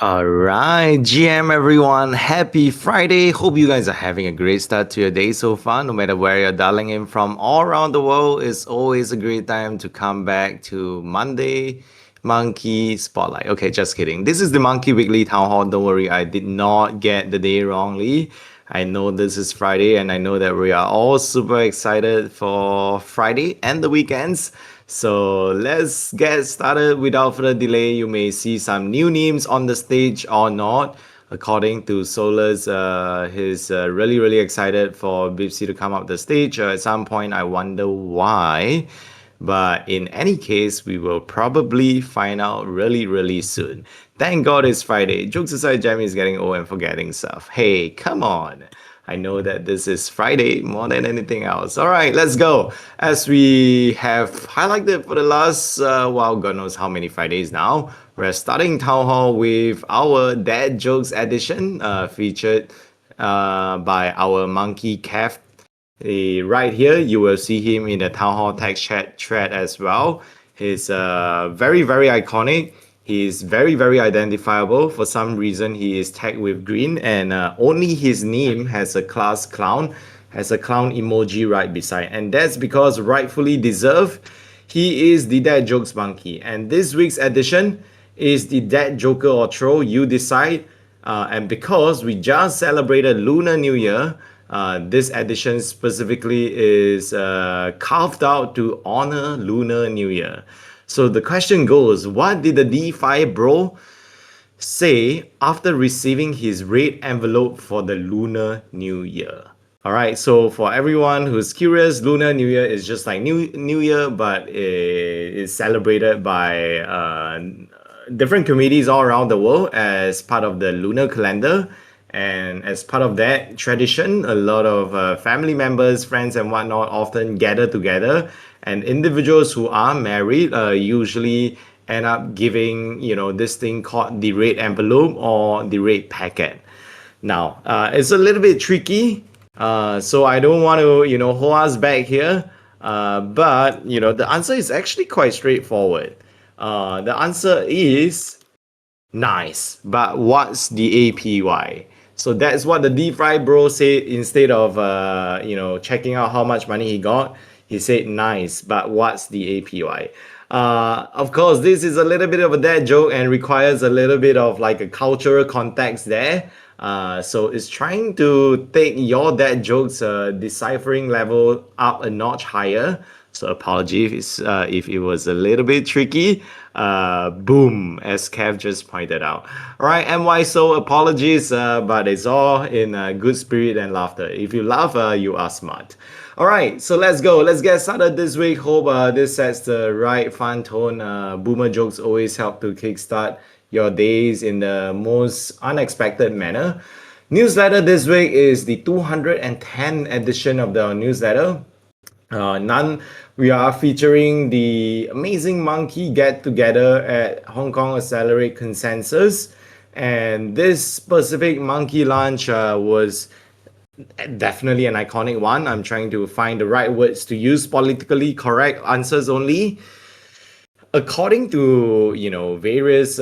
All right, GM everyone, happy Friday. Hope you guys are having a great start to your day so far. No matter where you're dialing in from all around the world, it's always a great time to come back to Monday Monkey Spotlight. Okay, just kidding. This is the Monkey Weekly Town Hall. Don't worry, I did not get the day wrongly. I know this is Friday, and I know that we are all super excited for Friday and the weekends. So let's get started without further delay. You may see some new names on the stage or not. According to Solus, he's really excited for Bipsy to come up the stage. At some point, I wonder why. But in any case, we will probably find out really soon. Thank God it's Friday. Jokes aside, Jamie is getting old and forgetting stuff. Hey, come on. I know that this is Friday more than anything else. All right, let's go. As we have highlighted for the last, well, God knows how many Fridays now, we're starting Town Hall with our Dad Jokes edition, featured by our Monkey Calf. Right here, you will see him in the Town Hall text chat thread as well. He's very iconic. He's very identifiable. For some reason, he is tagged with green, and only his name has a class clown, has a clown emoji right beside. And that's because rightfully deserved, he is the Dad Jokes Monkey. And this week's edition is the Dad Joker or Troll, you decide. And because we just celebrated Lunar New Year, this edition specifically is carved out to honor Lunar New Year. So the question goes, what did the DeFi bro say after receiving his red envelope for the Lunar New Year? All right, so for everyone who's curious, Lunar New Year is just like New Year, but it is celebrated by different communities all around the world as part of the lunar calendar. And as part of that tradition, a lot of family members, friends, and whatnot often gather together. And individuals who are married usually end up giving, this thing called the red envelope or the red packet. Now, it's a little bit tricky, so I don't want to, hold us back here. But, the answer is actually quite straightforward. The answer is nice, but what's the APY? So that's what the DeFi bro said instead of checking out how much money he got. He said nice, but what's the APY? Of course, this is a little bit of a dad joke and requires a little bit of like a cultural context there. So it's trying to take your dad jokes deciphering level up a notch higher. So apologies if it was a little bit tricky. Boom, as Kev just pointed out. All right, MY, so apologies, but it's all in good spirit and laughter. If you laugh, you are smart. All right, so let's go. Let's get started this week. Hope this sets the right fun tone. Boomer jokes always help to kickstart your days in the most unexpected manner. Newsletter this week is the 210 edition of the newsletter. We are featuring the Amazing Monkey Get Together at Hong Kong Accelerate Consensus. And this specific monkey lunch was definitely an iconic one. I'm trying to find the right words to use, politically correct answers only. According to various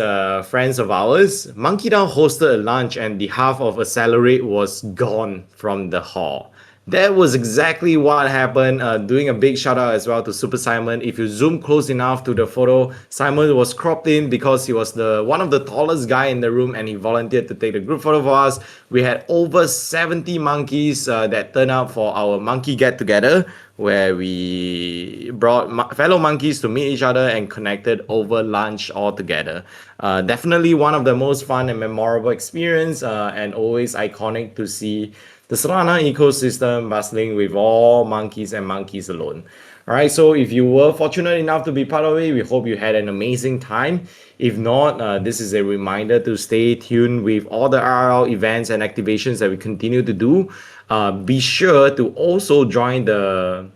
friends of ours, MonkeDAO hosted a lunch and the half of Accelerate was gone from the hall. That was exactly what happened. Doing a big shout out as well to Super Simon. If you zoom close enough to the photo, Simon was cropped in because he was the one of the tallest guy in the room and he volunteered to take the group photo for us. We had over 70 monkeys that turned out for our monkey get together, where we brought fellow monkeys to meet each other and connected over lunch all together. Definitely one of the most fun and memorable experience, and always iconic to see the Solana ecosystem bustling with all monkeys and monkeys alone. All right, so if you were fortunate enough to be part of it, we hope you had an amazing time. If not, this is a reminder to stay tuned with all the RL events and activations that we continue to do. Be sure to also join the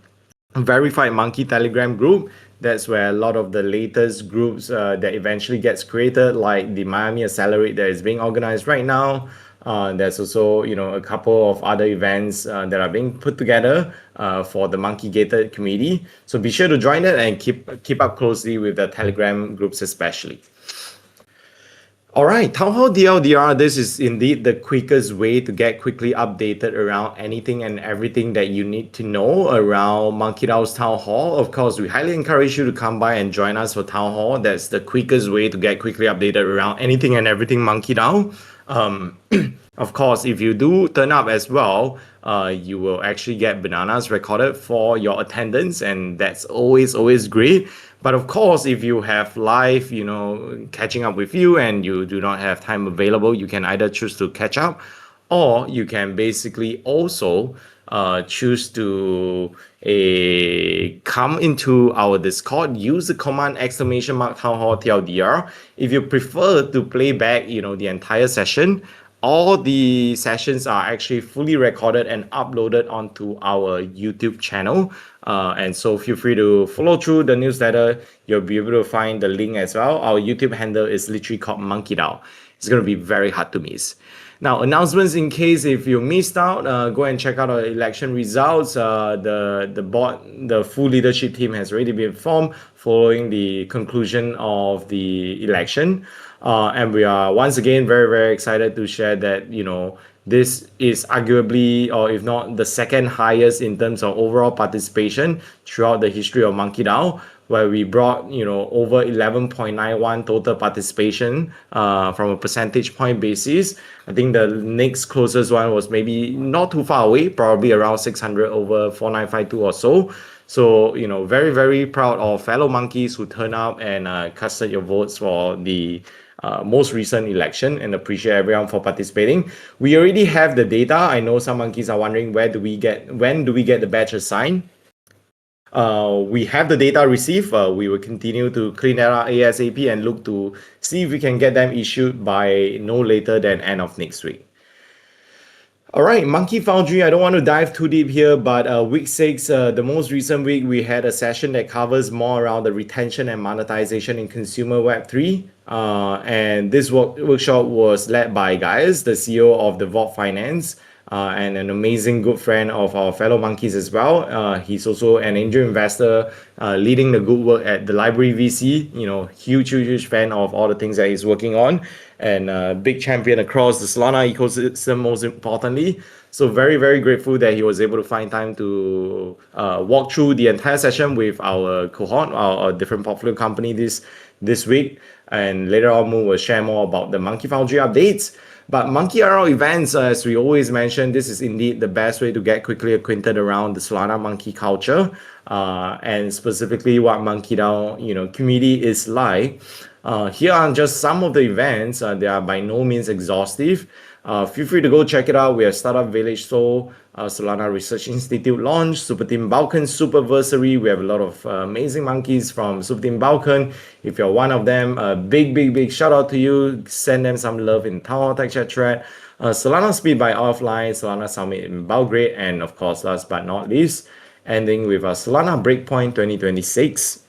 Verified Monkey Telegram group. That's where a lot of the latest groups that eventually gets created, like the Miami Accelerate that is being organized right now. There's also, a couple of other events that are being put together for the Monkey Gated community. So be sure to join it and keep up closely with the Telegram groups especially. All right, Town Hall DLDR, this is indeed the quickest way to get quickly updated around anything and everything that you need to know around MonkeDAO's Town Hall. Of course, we highly encourage you to come by and join us for Town Hall. That's the quickest way to get quickly updated around anything and everything MonkeDAO. Um, of course, if you do turn up as well, you will actually get bananas recorded for your attendance, and that's always great. But of course, if you have live, catching up with you and you do not have time available, you can either choose to catch up, or you can basically also choose to come into our Discord, use the command exclamation mark town hall TLDR. If you prefer to play back, the entire session, all the sessions are actually fully recorded and uploaded onto our YouTube channel. And so feel free to follow through the newsletter. You'll be able to find the link as well. Our YouTube handle is literally called MonkeDAO. It's going to be very hard to miss. Now, announcements in case if you missed out, go and check out our election results. The board, the full leadership team has already been formed following the conclusion of the election. And we are once again very excited to share that, this is arguably, or if not the second highest in terms of overall participation throughout the history of MonkeDAO, where we brought, over 11.91 total participation from a percentage point basis. I think the next closest one was maybe not too far away, probably around 600 over 4952 or so. So, very proud of fellow monkeys who turn up and casted your votes for the most recent election, and appreciate everyone for participating. We already have the data. I know some monkeys are wondering when do we get the badge assigned. We have the data received. We will continue to clean that up ASAP and look to see if we can get them issued by no later than end of next week. All right, Monkey Foundry, I don't want to dive too deep here, but week 6, the most recent week, we had a session that covers more around the retention and monetization in consumer Web3. And this workshop was led by Gaius, the CEO of the Vault Finance, and an amazing good friend of our fellow monkeys as well. He's also an angel investor, leading the good work at the Library VC. Huge fan of all the things that he's working on, and big champion across the Solana ecosystem, most importantly. So very grateful that he was able to find time to walk through the entire session with our cohort, our different portfolio company this week. And later on, Moon will share more about the Monkey Foundry updates. But Monkey RL events, as we always mention, this is indeed the best way to get quickly acquainted around the Solana monkey culture, and specifically what MonkeDAO, community is like. Here are just some of the events. They are by no means exhaustive. Feel free to go check it out. We have Startup Village Seoul, Solana Research Institute launch, Super Team Balkan Superversary. We have a lot of amazing monkeys from Super Team Balkan. If you're one of them, a big shout out to you. Send them some love in Town Hall Tech Chat thread. Solana Speed by Offline, Solana Summit in Belgrade, and of course, last but not least, ending with Solana Breakpoint 2026.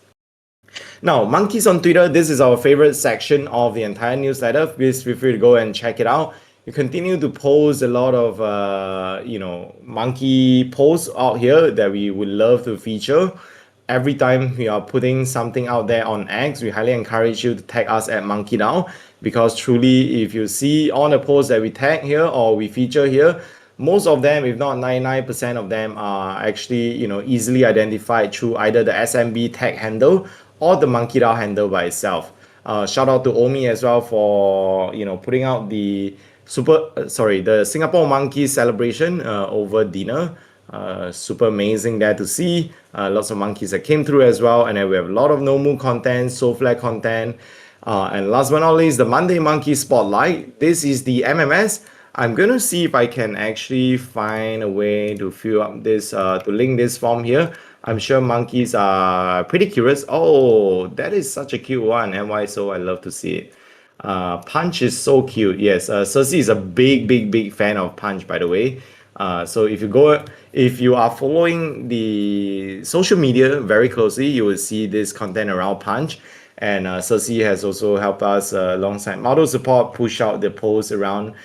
Now, monkeys on Twitter, this is our favorite section of the entire newsletter. Please feel free to go and check it out. We continue to post a lot of, monkey posts out here that we would love to feature. Every time we are putting something out there on X, we highly encourage you to tag us at MonkeDAO, because truly, if you see all the posts that we tag here or we feature here, most of them, if not 99% of them, are actually easily identified through either the SMB tag handle or the MonkeDAO handle by itself. Shout out to Omi as well for putting out the the Singapore Monkey celebration over dinner. Super amazing there to see. Lots of monkeys that came through as well, and then we have a lot of Nomu content, Soulflare content, and last but not least, the Monday Monkey Spotlight. This is the MMS. I'm gonna see if I can actually find a way to fill up this, to link this form here. I'm sure monkeys are pretty curious. Oh, that is such a cute one. So I love to see it. Punch is so cute. Yes, Cersei is a big fan of Punch, by the way. So if you are following the social media very closely, you will see this content around Punch. And Cersei has also helped us alongside model support push out the post around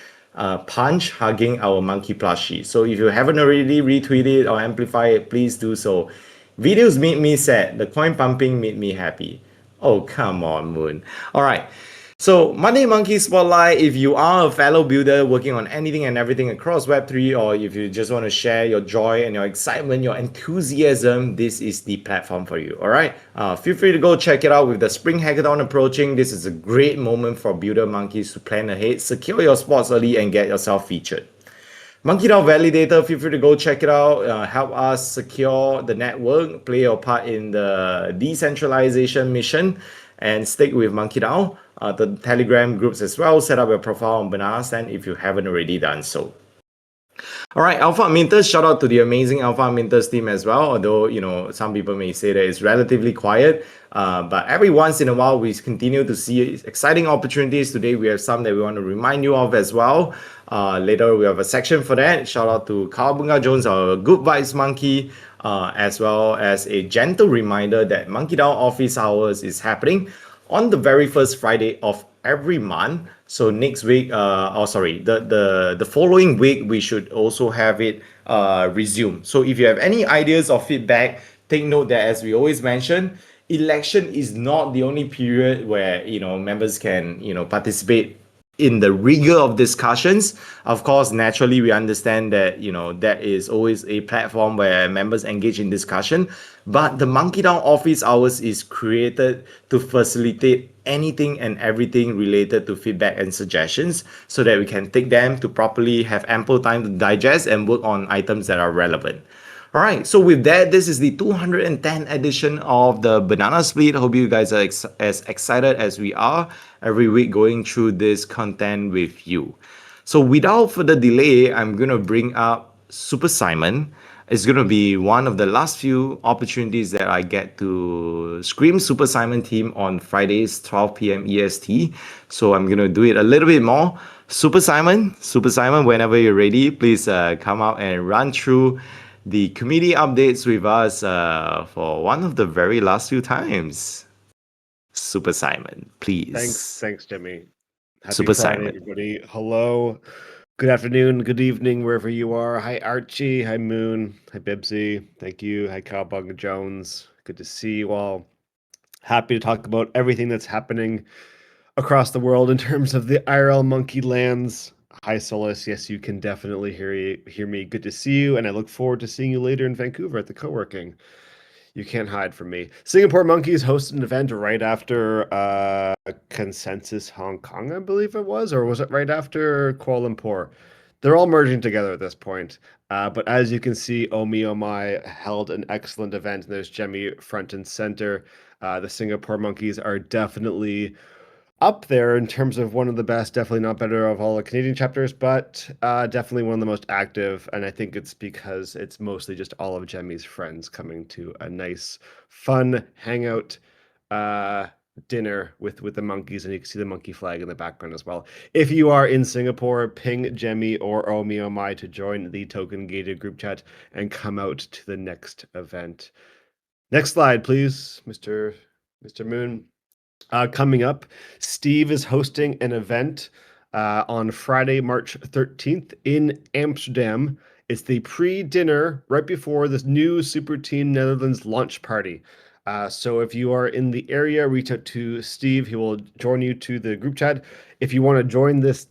Punch hugging our monkey plushie. So if you haven't already retweeted or amplified it, please do so. Videos made me sad. The coin pumping made me happy. Oh, come on, Moon. All right. So, Monday Monkey Spotlight, if you are a fellow builder working on anything and everything across Web3, or if you just want to share your joy and your excitement, your enthusiasm, this is the platform for you. All right. Feel free to go check it out with the Spring Hackathon approaching. This is a great moment for builder monkeys to plan ahead, secure your spots early, and get yourself featured. MonkeDAO Validator, feel free to go check it out. Help us secure the network, play your part in the decentralization mission, and stick with MonkeDAO. The Telegram groups as well. Set up your profile on Banana Stand if you haven't already done so. All right, Alpha Minters, shout out to the amazing Alpha Minters team as well. Although, some people may say that it's relatively quiet, but every once in a while, we continue to see exciting opportunities. Today, we have some that we want to remind you of as well. Later, we have a section for that. Shout out to Kawabunga Jones, our Good Vibes Monkey, as well as a gentle reminder that MonkeDAO office hours is happening on the very first Friday of every month. So next week, the following week, we should also have it resume. So if you have any ideas or feedback, take note that as we always mention, election is not the only period where members can participate in the rigor of discussions. Of course, naturally, we understand that that is always a platform where members engage in discussion. But the MonkeDAO office hours is created to facilitate anything and everything related to feedback and suggestions, so that we can take them to properly have ample time to digest and work on items that are relevant. All right, so with that, this is the 210 edition of the Banana Split. Hope you guys are as excited as we are every week going through this content with you. So without further delay, I'm going to bring up Super Simon. It's going to be one of the last few opportunities that I get to scream Super Simon team on Fridays, 12 p.m. EST. So I'm going to do it a little bit more. Super Simon, whenever you're ready, please come out and run through the committee updates with us for one of the very last few times. Super Simon, please. Thanks, Jimmy. Happy Super Friday, Simon. everybody. Hello, good afternoon, good evening, wherever you are. Hi, Archie. Hi, Moon. Hi, Bibsy. Thank you. Hi, Cowbug Jones. Good to see you all. Happy to talk about everything that's happening across the world in terms of the IRL monkey lands. Hi, Solus. Yes, you can definitely hear me. Good to see you, and I look forward to seeing you later in Vancouver at the co-working. You can't hide from me. Singapore Monkeys hosted an event right after Consensus Hong Kong, I believe it was, or was it right after Kuala Lumpur? They're all merging together at this point. But as you can see, Oh Me Oh My held an excellent event. And there's Jemmy front and center. The Singapore Monkeys are definitely up there in terms of one of the best, definitely not better of all the Canadian chapters, but definitely one of the most active. And I think it's because it's mostly just all of Jemmy's friends coming to a nice, fun hangout dinner with the monkeys, and you can see the monkey flag in the background as well. If you are in Singapore, ping Jemmy or Oh Me Oh My to join the token gated group chat and come out to the next event. Next slide, please, Mr. Moon. Coming up, Steve is hosting an event on Friday, March 13th in Amsterdam. It's the pre-dinner right before this new Super Team Netherlands launch party. So if you are in the area, reach out to Steve. He will join you to the group chat. If you want to join this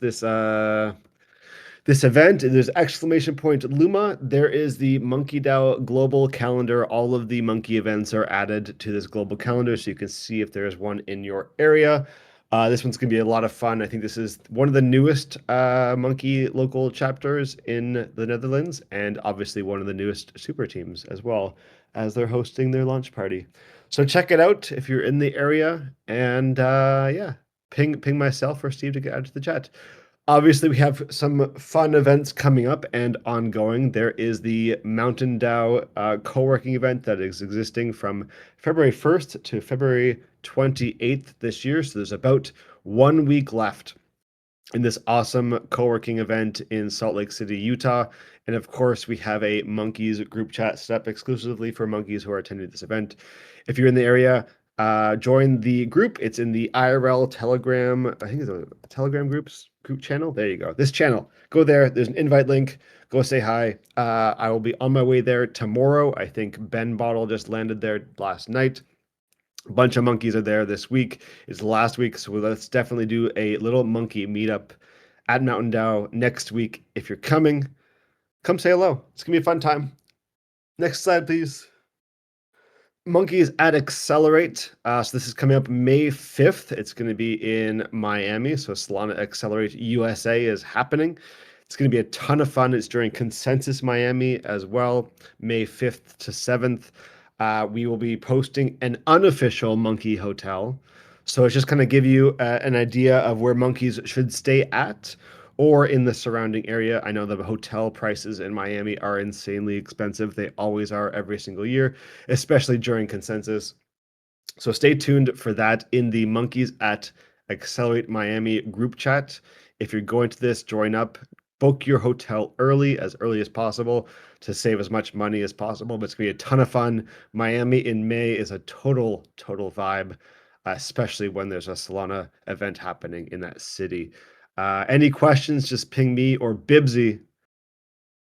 event, there's exclamation point Luma. There is the MonkeDAO global calendar. All of the monkey events are added to this global calendar, so you can see if there's one in your area. This one's going to be a lot of fun. I think this is one of the newest monkey local chapters in the Netherlands, and obviously one of the newest super teams as well, as they're hosting their launch party. So check it out if you're in the area, and yeah, ping myself or Steve to get out to the chat. Obviously, we have some fun events coming up and ongoing. There is the MonkeDAO co-working event that is existing from February 1st to February 28th this year. So there's about 1 week left in this awesome co-working event in Salt Lake City, Utah. And of course, we have a monkeys group chat set up exclusively for monkeys who are attending this event. If you're in the area, join the group. It's in the IRL Telegram. I think it's a Telegram group channel. There you go. This channel. Go there. There's an invite link. Go say hi. I will be on my way there tomorrow. I think Ben Bottle just landed there last night. A bunch of monkeys are there this week. It's the last week, so let's definitely do a little monkey meetup at Mountain Dow next week. If you're coming, come say hello. It's gonna be a fun time. Next slide, please. Monkeys at Accelerate. So this is coming up May 5th. It's going to be in Miami. So Solana Accelerate USA is happening. It's going to be a ton of fun. It's during Consensus Miami as well, May 5th to 7th. We will be posting an unofficial monkey hotel. So it's just kind of give you an idea of where monkeys should stay at or in the surrounding area. I know the hotel prices in Miami are insanely expensive. They always are every single year, especially during consensus. So stay tuned for that in the Monkeys at Accelerate Miami group chat. If you're going to this, join up. Book your hotel early as possible to save as much money as possible. But it's gonna be a ton of fun. Miami in May is a total vibe, especially when there's a Solana event happening in that city. Any questions, just ping me or Bibsy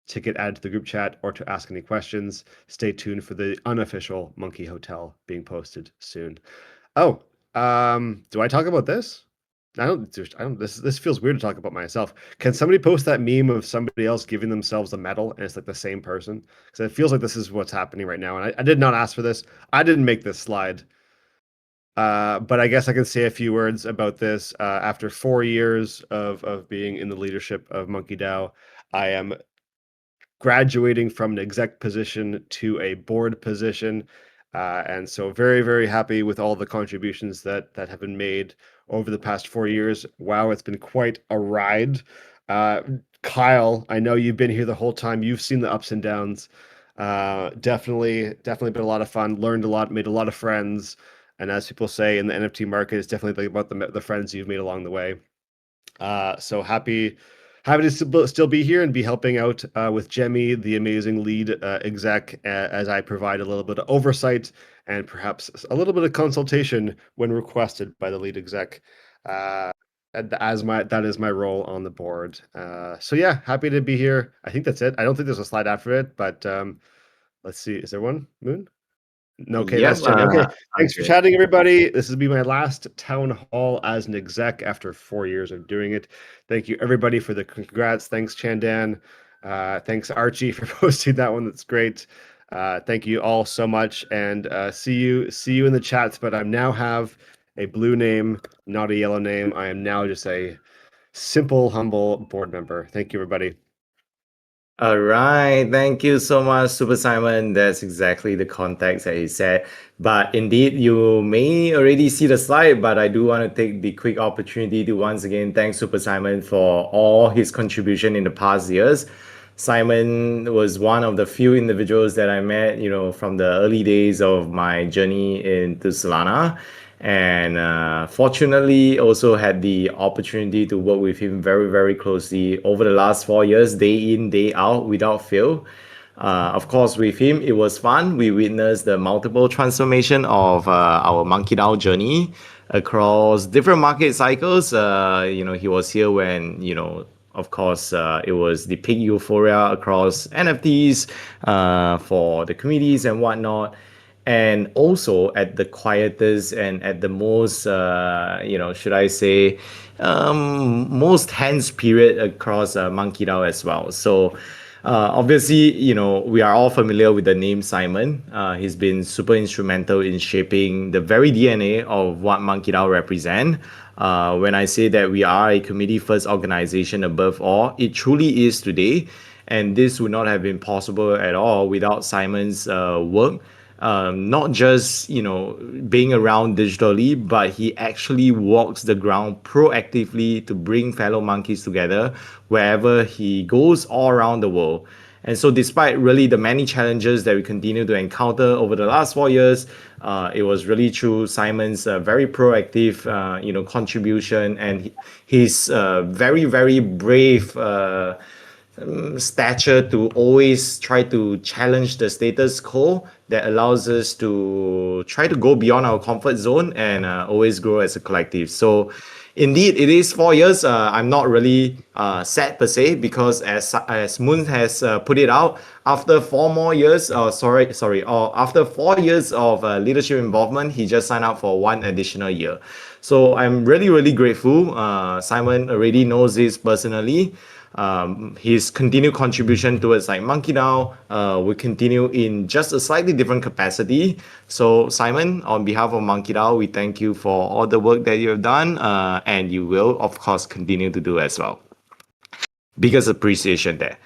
to get added to the group chat or to ask any questions. Stay tuned for the unofficial Monkey Hotel being posted soon. Oh, do I talk about this? I don't. This feels weird to talk about myself. Can somebody post that meme of somebody else giving themselves a medal and it's like the same person? Because it feels like this is what's happening right now. And I did not ask for this. I didn't make this slide. But I guess I can say a few words about this. After 4 years of being in the leadership of MonkeDAO, I am graduating from an exec position to a board position. And so very happy with all the contributions that have been made over the past 4 years. Wow, it's been quite a ride. Uh, Kyle, I know you've been here the whole time. You've seen the ups and downs. Definitely been a lot of fun. Learned a lot, made a lot of friends. And as people say in the NFT market, it's definitely about the friends you've made along the way. So happy to still be here and be helping out with Jemmy, the amazing lead exec, as I provide a little bit of oversight and perhaps a little bit of consultation when requested by the lead exec. Uh, that is my role on the board. So yeah, happy to be here. I think that's it. I don't think there's a slide after it, but let's see. Is there one, Moon? No, okay, Yep, that's Jenny. Okay, I'm thanks for good. chatting, everybody. This will be my last town hall as an exec after 4 years of doing it. Thank you, everybody, for the congrats. Thanks, Chandan. Thanks, Archie, for posting that one. That's great. Thank you all so much, and see you in the chats. But I now have a blue name, not a yellow name. I am now just a simple, humble board member. Thank you, everybody. All right, thank you so much, Super Simon. That's exactly the context that he said. But indeed, you may already see the slide, but I do want to take the quick opportunity to once again thank Super Simon for all his contribution in the past years. Simon was one of the few individuals that I met, from the early days of my journey into Solana. And fortunately, also had the opportunity to work with him very closely over the last 4 years, day in, day out, without fail. Of course, with him, it was fun. We witnessed the multiple transformation of our MonkeDAO journey across different market cycles. He was here when, of course, it was the peak euphoria across NFTs for the communities and whatnot. And also at the quietest and at the most, should I say, most tense period across MonkeDAO as well. So, obviously, we are all familiar with the name Simon. He's been super instrumental in shaping the very DNA of what MonkeDAO represent. When I say that we are a community first organization above all, it truly is today. And this would not have been possible at all without Simon's work. Not just being around digitally, but he actually walks the ground proactively to bring fellow monkeys together wherever he goes all around the world. And so, despite really the many challenges that we continue to encounter over the last 4 years, it was really through Simon's very proactive, contribution and his very brave. Stature to always try to challenge the status quo that allows us to try to go beyond our comfort zone and always grow as a collective. So indeed, it is 4 years. I'm not really sad per se, because as Moon has put it out, after 4 more years, after 4 years of leadership involvement, he just signed up for one additional year. So I'm really, really grateful. Simon already knows this personally. His continued contribution towards like MonkeDAO will continue in just a slightly different capacity. So Simon, on behalf of MonkeDAO, we thank you for all the work that you have done, and you will of course continue to do as well. Biggest appreciation there.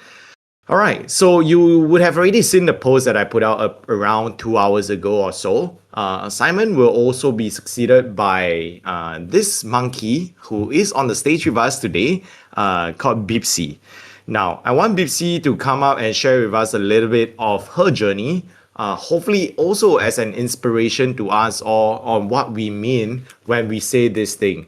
All right, so you would have already seen the post that I put out around 2 hours ago or so. Simon will also be succeeded by this monkey who is on the stage with us today, called Bipsy. Now, I want Bipsy to come up and share with us a little bit of her journey, hopefully also as an inspiration to us all on what we mean when we say this thing.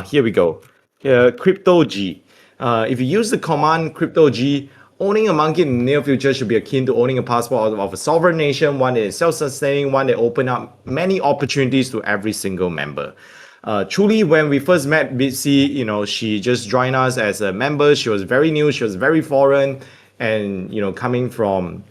Here we go. Crypto G. If you use the command crypto G, owning a monkey in the near future should be akin to owning a passport of a sovereign nation, one that is self-sustaining, one that open up many opportunities to every single member. Truly, when we first met Bitsy, she just joined us as a member. She was very new, she was very foreign, and coming from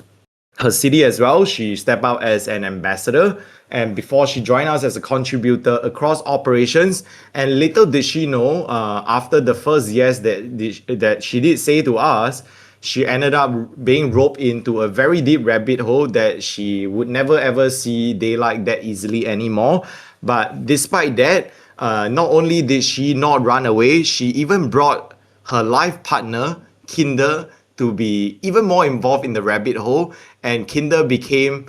her city as well, she stepped out as an ambassador. And before she joined us as a contributor across operations, and little did she know, after the first yes that she did say to us, she ended up being roped into a very deep rabbit hole that she would never ever see daylight that easily anymore. But despite that, not only did she not run away, she even brought her life partner, Kinder, to be even more involved in the rabbit hole. And Kinder became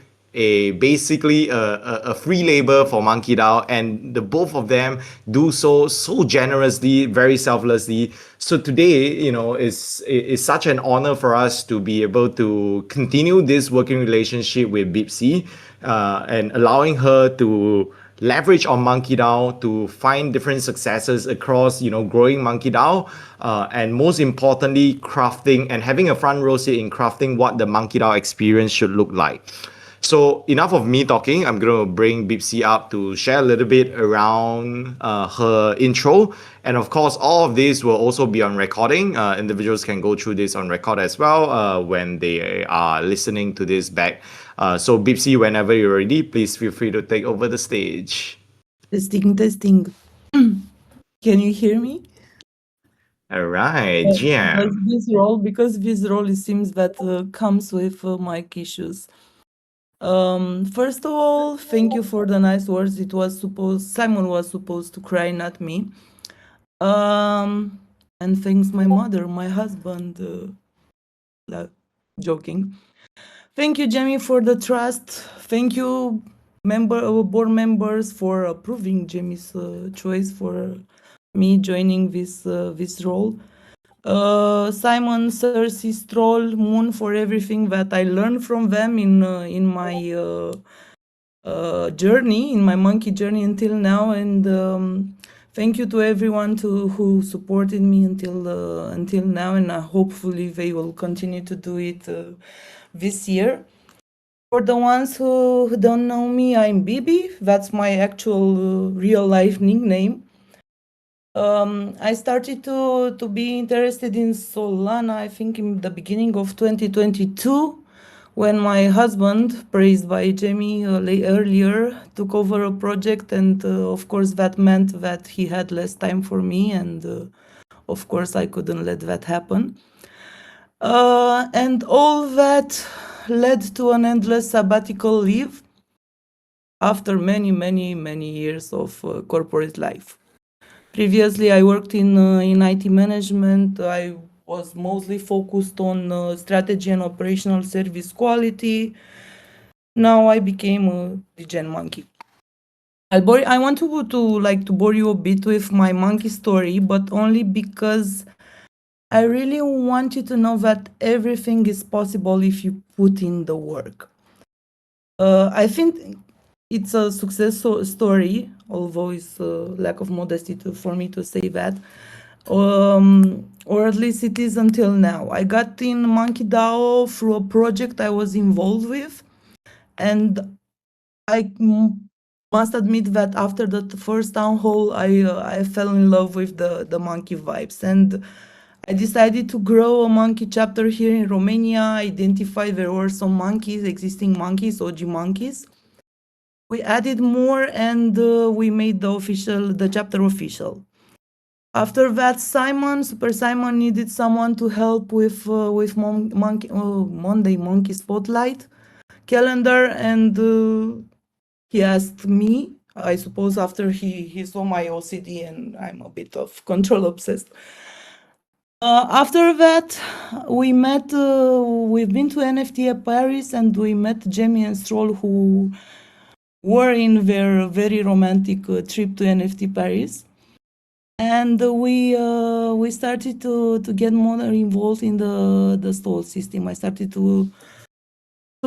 basically a free labor for MonkeDAO, and the both of them do so generously, very selflessly. So today, is such an honor for us to be able to continue this working relationship with Bipsy, and allowing her to leverage on MonkeDAO to find different successes across, growing MonkeDAO, and most importantly, crafting and having a front row seat in crafting what the MonkeDAO experience should look like. So enough of me talking. I'm going to bring Bipsy up to share a little bit around her intro. And of course, all of this will also be on recording. Individuals can go through this on record as well when they are listening to this back. So Bipsy, whenever you're ready, please feel free to take over the stage. Testing. Can you hear me? All right, Jam. Because this role it seems that comes with mic issues. First of all, thank you for the nice words. Simon was supposed to cry, not me. And thanks my mother, my husband, joking. Thank you, Jamie, for the trust. Thank you, board members, for approving Jamie's choice for me joining this role. Simon, Cersei, Stroll, Moon, for everything that I learned from them in my journey, in my monkey journey until now. And thank you to everyone who supported me until now, and hopefully they will continue to do it this year. For the ones who don't know me, I'm Bibi. That's my actual real life nickname. I started to be interested in Solana, I think, in the beginning of 2022, when my husband, praised by Jamie earlier, took over a project, and of course that meant that he had less time for me, and of course I couldn't let that happen. And all that led to an endless sabbatical leave after many, many, many years of corporate life. Previously, I worked in IT management. I was mostly focused on strategy and operational service quality. Now I became a degen monkey. I want to bore you a bit with my monkey story, but only because I really want you to know that everything is possible if you put in the work. I think it's a success story, although it's a lack of modesty for me to say that. Or at least it is until now. I got in MonkeDAO through a project I was involved with, And I must admit that after the first town hall, I fell in love with the monkey vibes, and I decided to grow a monkey chapter here in Romania. Identified there were some monkeys, existing monkeys, OG monkeys. We added more, and we made the chapter official. After that, Super Simon needed someone to help with Monday Monkey Spotlight calendar, and he asked me. I suppose after he saw my OCD and I'm a bit of control obsessed. After that, we met. We've been to NFT at Paris, and we met Jamie and Stroll, who were in their very romantic trip to NFT Paris. And we started to get more involved in the soul system. I started to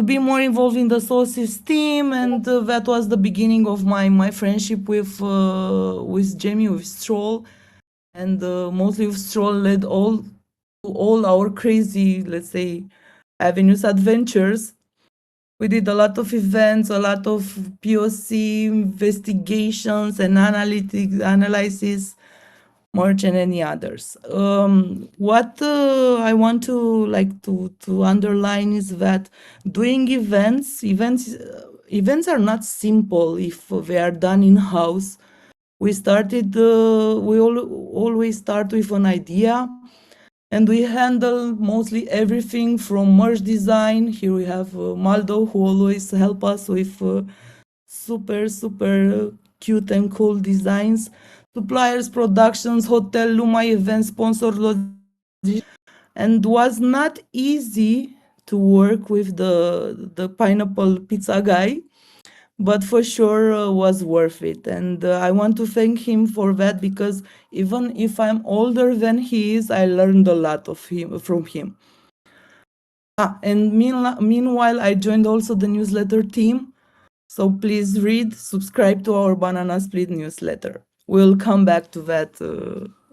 be more involved in the soul system, and that was the beginning of my friendship with Jamie, with Stroll, and mostly with Stroll led all our crazy, let's say, avenues adventures. We did a lot of events, a lot of POC investigations and analysis, merch and any others. What I want to underline is that doing events are not simple if they are done in house. We started. Always start with an idea, and we handle mostly everything from merch design. Here we have Maldo, who always help us with super cute and cool designs, suppliers, productions, hotel, Luma event sponsor, and was not easy to work with the pineapple pizza guy, but for sure was worth it. And I want to thank him for that, because even if I'm older than he is, I learned a lot from him. And meanwhile, I joined also the newsletter team. So please read, subscribe to our Banana Split newsletter. We'll come back to that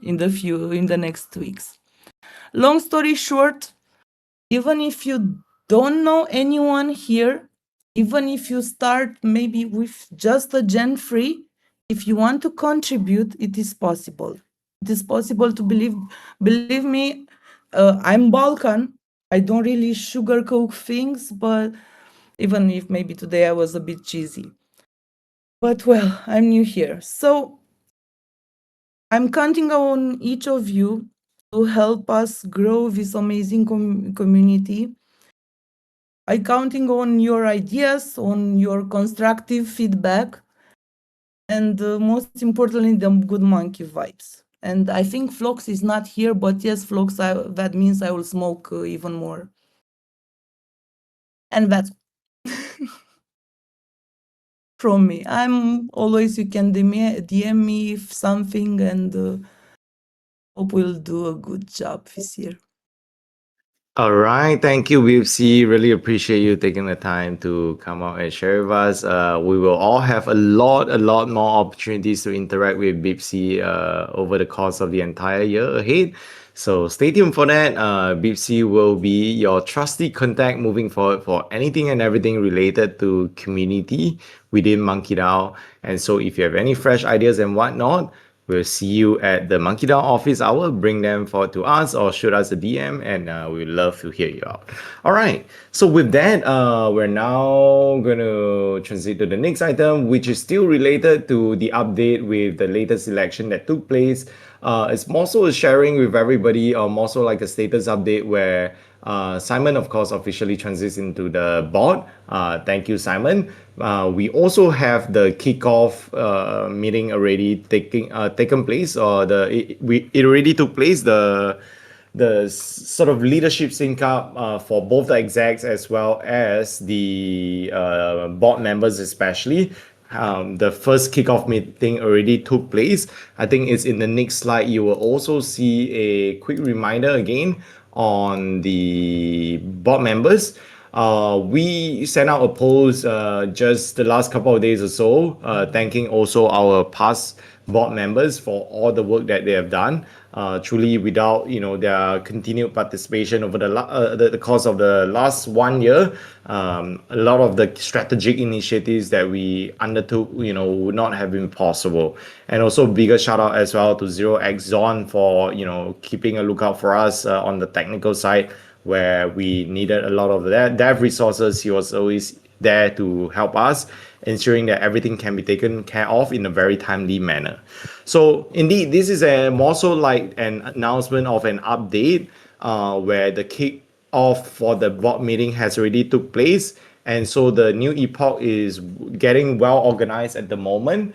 in the next weeks. Long story short, even if you don't know anyone here, even if you start maybe with just a Gen 3, if you want to contribute, it is possible. It is possible to believe me. I'm Balkan. I don't really sugarcoat things, but even if maybe today I was a bit cheesy. But well, I'm new here. So I'm counting on each of you to help us grow this amazing community. I'm counting on your ideas, on your constructive feedback, and most importantly, the good monkey vibes. And I think Flox is not here, but yes, Flox, that means I will smoke even more. And that's from me. I'm always, you can DM me if something, and hope we'll do a good job this year. All right, thank you, Wipsy. Really appreciate you taking the time to come out and share with us. We will all have a lot more opportunities to interact with Bipsy over the course of the entire year ahead. So stay tuned for that. Bipsy will be your trusty contact moving forward for anything and everything related to community within MonkeDAO. And so if you have any fresh ideas and whatnot, we'll see you at the MonkeDAO office hour. Bring them forward to us or shoot us a DM, and we'd love to hear you out. All right. So with that, we're now going to transit to the next item, which is still related to the update with the latest election that took place. It's more so a sharing with everybody, or more so like a status update where Simon, of course, officially transits into the board. Thank you, Simon. We also have the kickoff meeting already taken place, or it already took place. The sort of leadership sync up for both the execs as well as the board members, especially. The first kickoff meeting already took place. I think it's in the next slide. You will also see a quick reminder again on the board members. We sent out a post just the last couple of days or so, thanking also our past board members for all the work that they have done. Truly, without their continued participation over the course of the last 1 year, a lot of the strategic initiatives that we undertook, would not have been possible. And also, bigger shout out as well to Zero X Zone for keeping a lookout for us on the technical side where we needed a lot of that dev resources. He was always there to help us, ensuring that everything can be taken care of in a very timely manner. So indeed, this is a more so like an announcement of an update where the kick off for the board meeting has already took place. And so the new epoch is getting well organized at the moment.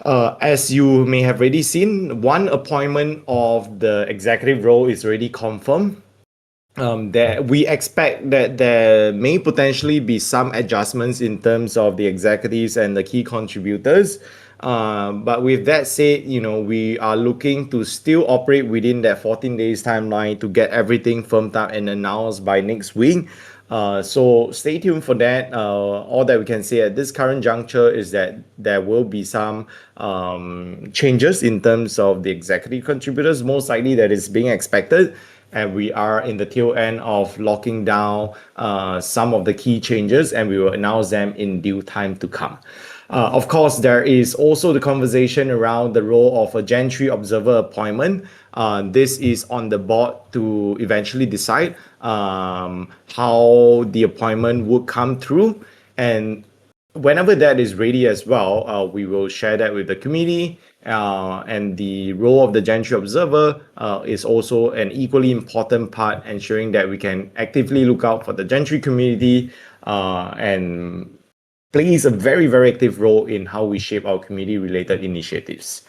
As you may have already seen, one appointment of the executive role is already confirmed. That we expect that there may potentially be some adjustments in terms of the executives and the key contributors. But with that said, we are looking to still operate within that 14 days timeline to get everything firmed up and announced by next week. So stay tuned for that. All that we can say at this current juncture is that there will be some changes in terms of the executive contributors. Most likely that is being expected. And we are in the tail end of locking down some of the key changes, and we will announce them in due time to come. Of course, there is also the conversation around the role of a Gentry observer appointment. This is on the board to eventually decide how the appointment would come through. And whenever that is ready as well, we will share that with the community. And the role of the Gentry observer is also an equally important part, ensuring that we can actively look out for the Gentry community and plays a very, very active role in how we shape our community-related initiatives.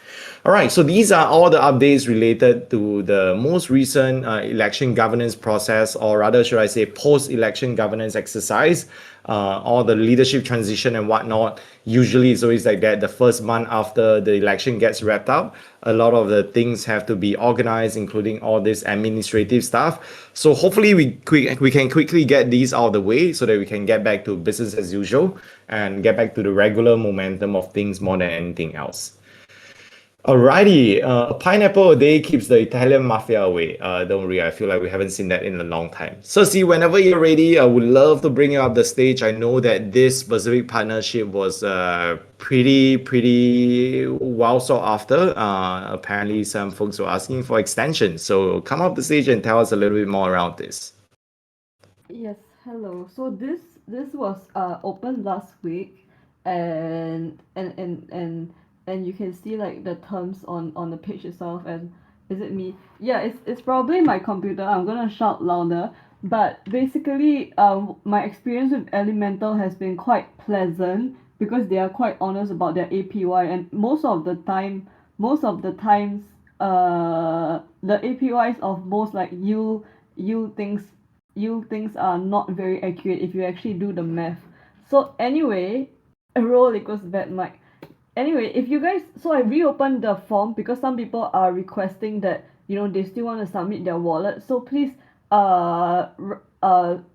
All right, so these are all the updates related to the most recent election governance process, or rather, should I say, post-election governance exercise, all the leadership transition and whatnot. Usually, it's always like that. The first month after the election gets wrapped up, a lot of the things have to be organized, including all this administrative stuff. So hopefully, we can quickly get these out of the way so that we can get back to business as usual and get back to the regular momentum of things more than anything else. Alrighty, a pineapple a day keeps the Italian mafia away. Don't worry, I feel like we haven't seen that in a long time. So, see, whenever you're ready, I would love to bring you up the stage. I know that this specific partnership was pretty well sought after. Apparently, some folks were asking for extension. So, come up the stage and tell us a little bit more around this. Yes, hello. So this was opened last week, and you can see like the terms on the page itself. And is it me? Yeah, it's probably my computer. I'm gonna shout louder. But basically, my experience with Elemental has been quite pleasant because they are quite honest about their APY, and most of the times, the APYs of most like you things are not very accurate if you actually do the math. So anyway, a roll equals bad mic. Anyway, if you guys, so I reopened the form because some people are requesting that they still want to submit their wallet. So please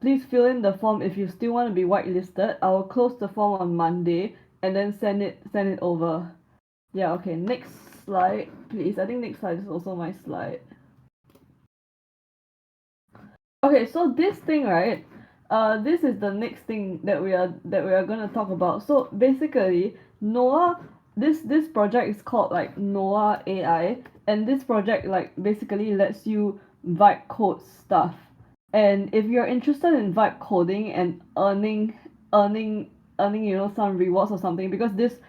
please fill in the form if you still want to be whitelisted. I will close the form on Monday and then send it over. Yeah, okay, next slide please. I think next slide is also my slide. Okay, so this thing, right? This is the next thing that we are gonna talk about. So basically, Noah, this project is called like Noah AI, and this project like basically lets you vibe code stuff. And if you're interested in vibe coding and earning some rewards or something, because this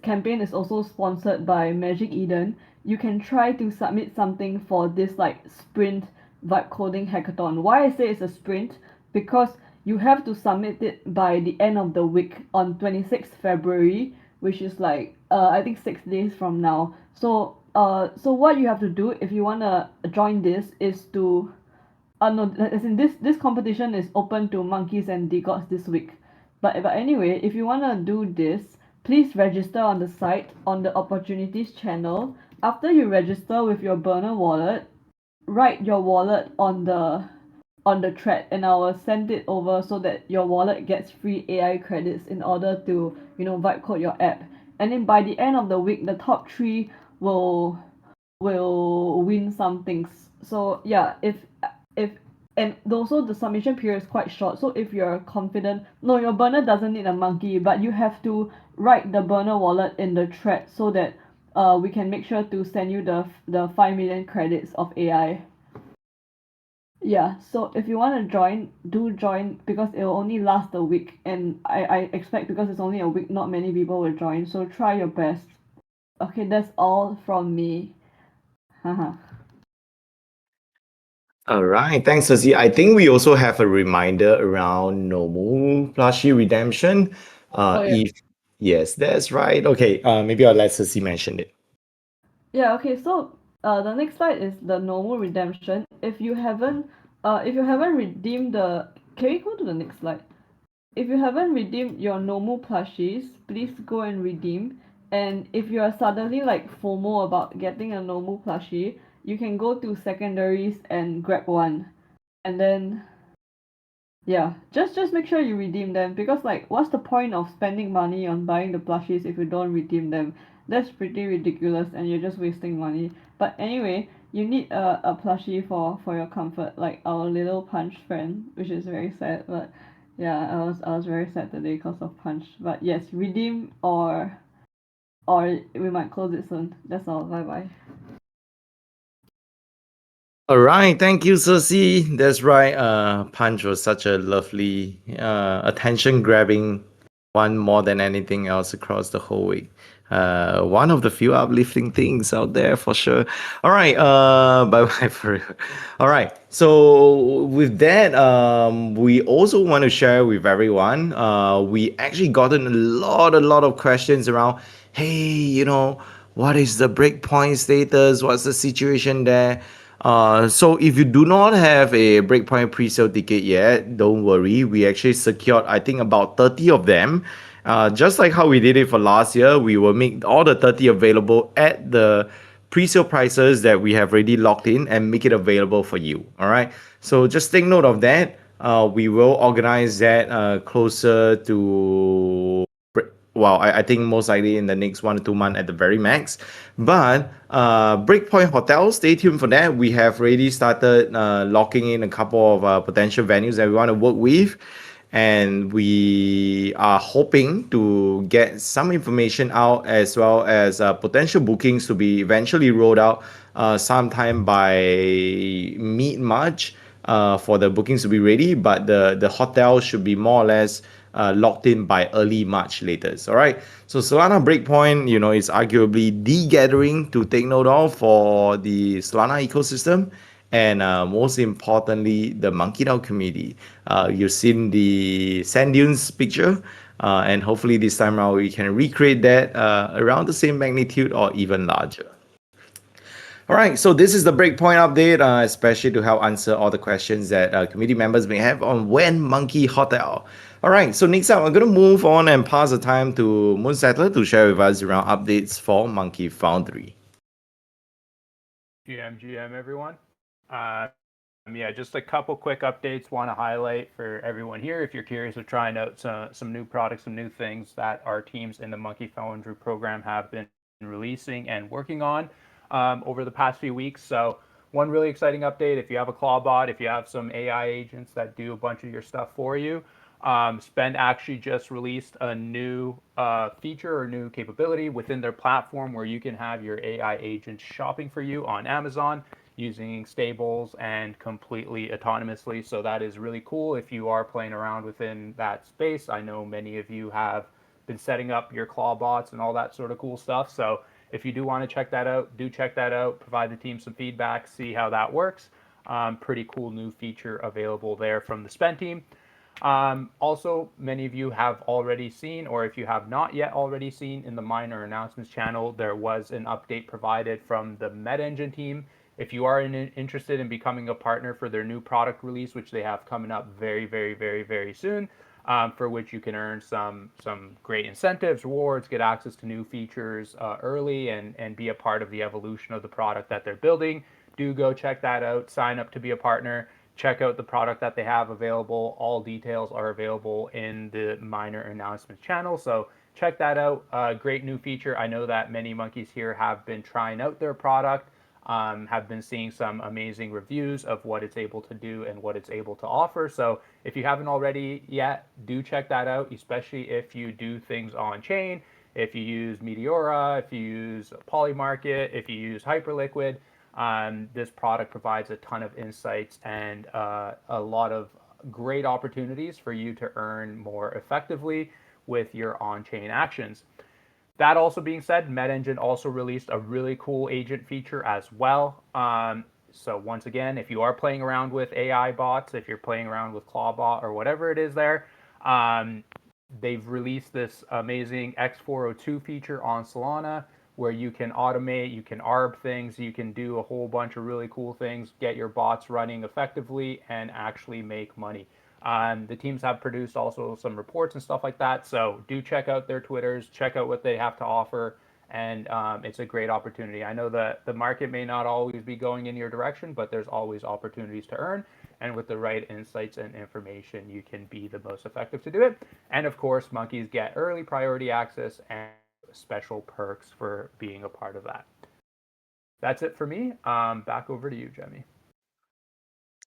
campaign is also sponsored by Magic Eden, you can try to submit something for this like sprint vibe coding hackathon. Why I say it's a sprint? Because you have to submit it by the end of the week on 26th February, which is like I think 6 days from now. So so what you have to do if you wanna join this is to no, as in this competition is open to monkeys and degots this week. But anyway, if you wanna do this, please register on the site on the opportunities channel. After you register with your burner wallet, write your wallet on the thread, and I will send it over so that your wallet gets free AI credits in order to vibe code your app. and then by the end of the week, the top 3 will win some things. So yeah, if and also the submission period is quite short. So if you're confident, no, your burner doesn't need a monkey, but you have to write the burner wallet in the thread so that we can make sure to send you the 5 million credits of AI. Yeah, so if you want to join, do join because it will only last a week, and I expect because it's only a week, not many people will join. So try your best. Okay, that's all from me. Haha. All right, thanks, Susie. I think we also have a reminder around Nomu plushie redemption. Oh yeah. If yes, that's right. Okay, maybe I'll let Susie mention it. Yeah, okay, so the next slide is the normal redemption. If you haven't redeemed the can we go to the next slide? If you haven't redeemed your normal plushies, please go and redeem. And if you are suddenly like FOMO about getting a normal plushie, you can go to secondaries and grab one. And then yeah, just make sure you redeem them because like what's the point of spending money on buying the plushies if you don't redeem them? That's pretty ridiculous and you're just wasting money. But anyway, you need a plushie for your comfort, like our little Punch friend, which is very sad. But yeah, I was very sad today because of Punch. But yes, redeem or we might close it soon. That's all. Bye bye. All right, thank you, Susie. That's right. Punch was such a lovely, attention-grabbing one more than anything else across the whole week. One of the few uplifting things out there for sure. All right, bye bye for real. All right, so with that, we also want to share with everyone. We actually gotten a lot of questions around. Hey, what is the breakpoint status? What's the situation there? So if you do not have a Breakpoint pre-sale ticket yet, don't worry. We actually secured, I think, about 30 of them. Just like how we did it for last year, we will make all the 30 available at the pre-sale prices that we have already locked in and make it available for you. All right. So just take note of that. We will organize that closer to well, I think most likely in the next 1 to 2 months at the very max. But Breakpoint Hotel, stay tuned for that. We have already started locking in a couple of potential venues that we want to work with. And we are hoping to get some information out as well as potential bookings to be eventually rolled out sometime by mid-March for the bookings to be ready. But the hotel should be more or less locked in by early March latest. All right. So Solana Breakpoint, is arguably the gathering to take note of for the Solana ecosystem. And most importantly, the MonkeDAO community. You've seen the sand dunes picture, and hopefully this time around we can recreate that around the same magnitude or even larger. All right, so this is the Breakpoint update, especially to help answer all the questions that committee members may have on when Monkey Hotel. All right, so next up, I'm going to move on and pass the time to Moonsettler to share with us around updates for Monkey Foundry. GM, everyone. Yeah, just a couple quick updates want to highlight for everyone here. If you're curious of trying out some new products, some new things that our teams in the Monkey Foundry program have been releasing and working on over the past few weeks. So one really exciting update, if you have a Clawbot, if you have some AI agents that do a bunch of your stuff for you, Spend actually just released a new feature or new capability within their platform where you can have your AI agents shopping for you on Amazon using stables and completely autonomously. So that is really cool if you are playing around within that space. I know many of you have been setting up your claw bots and all that sort of cool stuff. So if you do want to check that out, do check that out. Provide the team some feedback, see how that works. Pretty cool new feature available there from the Spend team. Also, many of you have already seen, or if you have not yet already seen, in the minor announcements channel, there was an update provided from the MedEngine team. If you are interested in becoming a partner for their new product release, which they have coming up very, very, very, very soon, for which you can earn some great incentives, rewards, get access to new features early, and be a part of the evolution of the product that they're building, do go check that out. Sign up to be a partner. Check out the product that they have available. All details are available in the minor announcements channel. So check that out. Great new feature. I know that many monkeys here have been trying out their product, have been seeing some amazing reviews of what it's able to do and what it's able to offer. So if you haven't already yet, do check that out, especially if you do things on chain, if you use Meteora, if you use Polymarket, if you use Hyperliquid. This product provides a ton of insights and a lot of great opportunities for you to earn more effectively with your on-chain actions. That also being said, MetaEngine also released a really cool agent feature as well. So once again, if you are playing around with AI bots, if you're playing around with Clawbot or whatever it is there, they've released this amazing X402 feature on Solana where you can automate, you can arb things, you can do a whole bunch of really cool things, get your bots running effectively, and actually make money. The teams have produced also some reports and stuff like that, so do check out their Twitters, check out what they have to offer, and it's a great opportunity. I know that the market may not always be going in your direction, but there's always opportunities to earn, and with the right insights and information, you can be the most effective to do it. And of course, monkeys get early priority access and special perks for being a part of that. That's it for me. Back over to you, Jemmy.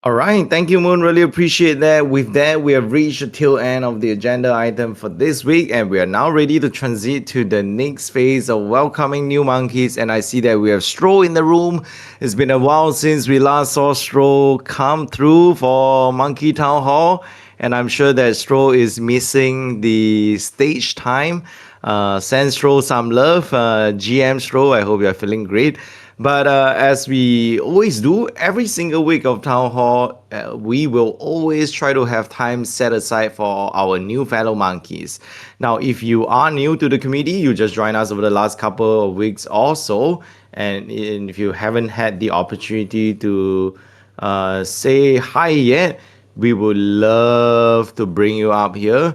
All right, thank you, Moon. Really appreciate that. With that, we have reached the tail end of the agenda item for this week, and we are now ready to transit to the next phase of welcoming new monkeys. And I see that we have Stro in the room. It's been a while since we last saw Stro come through for Monkey Town Hall, and I'm sure that Stro is missing the stage time. Send Stro some love. GM Stro, I hope you're feeling great. But as we always do, every single week of Town Hall, we will always try to have time set aside for our new fellow monkeys. Now, if you are new to the community, you just joined us over the last couple of weeks or so, and if you haven't had the opportunity to say hi yet, we would love to bring you up here.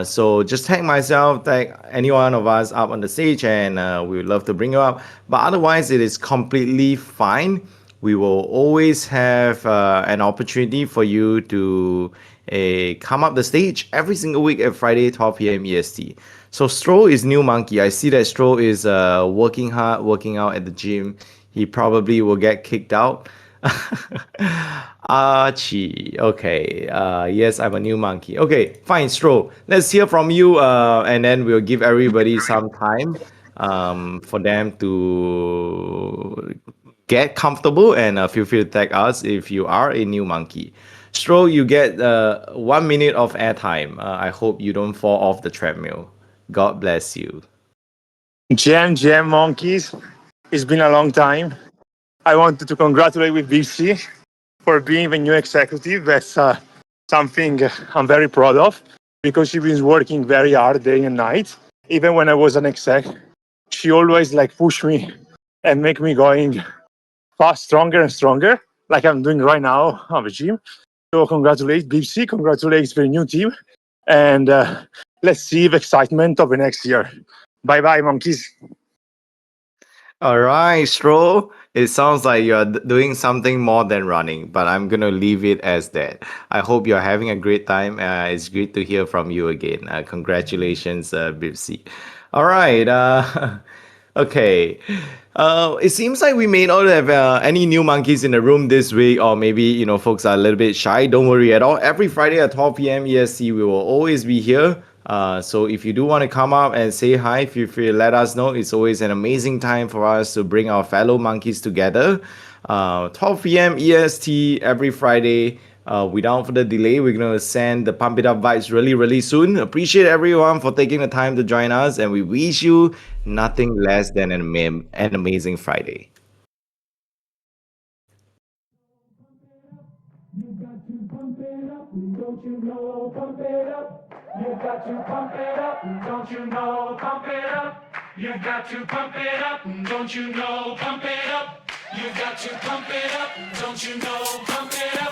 So just tag myself, tag any one of us up on the stage, and we would love to bring you up. But otherwise, it is completely fine. We will always have an opportunity for you to come up the stage every single week at Friday, 12 p.m. EST. So Stro is new monkey. I see that Stro is working hard, working out at the gym. He probably will get kicked out. Archie. Okay. Yes, I'm a new monkey. Okay, fine, Stro. Let's hear from you, and then we'll give everybody some time for them to get comfortable, and feel free to tag us if you are a new monkey. Stro, you get 1 minute of airtime. I hope you don't fall off the treadmill. God bless you. GM monkeys, it's been a long time. I wanted to congratulate with BC for being the new executive. That's something I'm very proud of because she's been working very hard day and night. Even when I was an exec, she always like push me and make me going fast, stronger and stronger, like I'm doing right now on the gym. So congratulate BC, congratulates the new team, and let's see the excitement of the next year. Bye bye, monkeys. All right, Stro. It sounds like you're doing something more than running, but I'm gonna leave it as that. I hope you're having a great time. It's great to hear from you again. Congratulations, Bipsy. All right. Okay. It seems like we may not have any new monkeys in the room this week, or maybe folks are a little bit shy. Don't worry at all. Every Friday at 12 p.m. EST, we will always be here. So if you do want to come up and say hi, feel free to let us know. It's always an amazing time for us to bring our fellow monkeys together. 12 p.m. EST every Friday. Without further delay, we're going to send the Pump It Up vibes really, really soon. Appreciate everyone for taking the time to join us, and we wish you nothing less than an amazing Friday. You got to pump it up, don't you know? Pump it up. You got to pump it up, don't you know? Pump it up. You got to pump it up, don't you know? Pump it up. You got to pump it up, don't you know? Pump it up.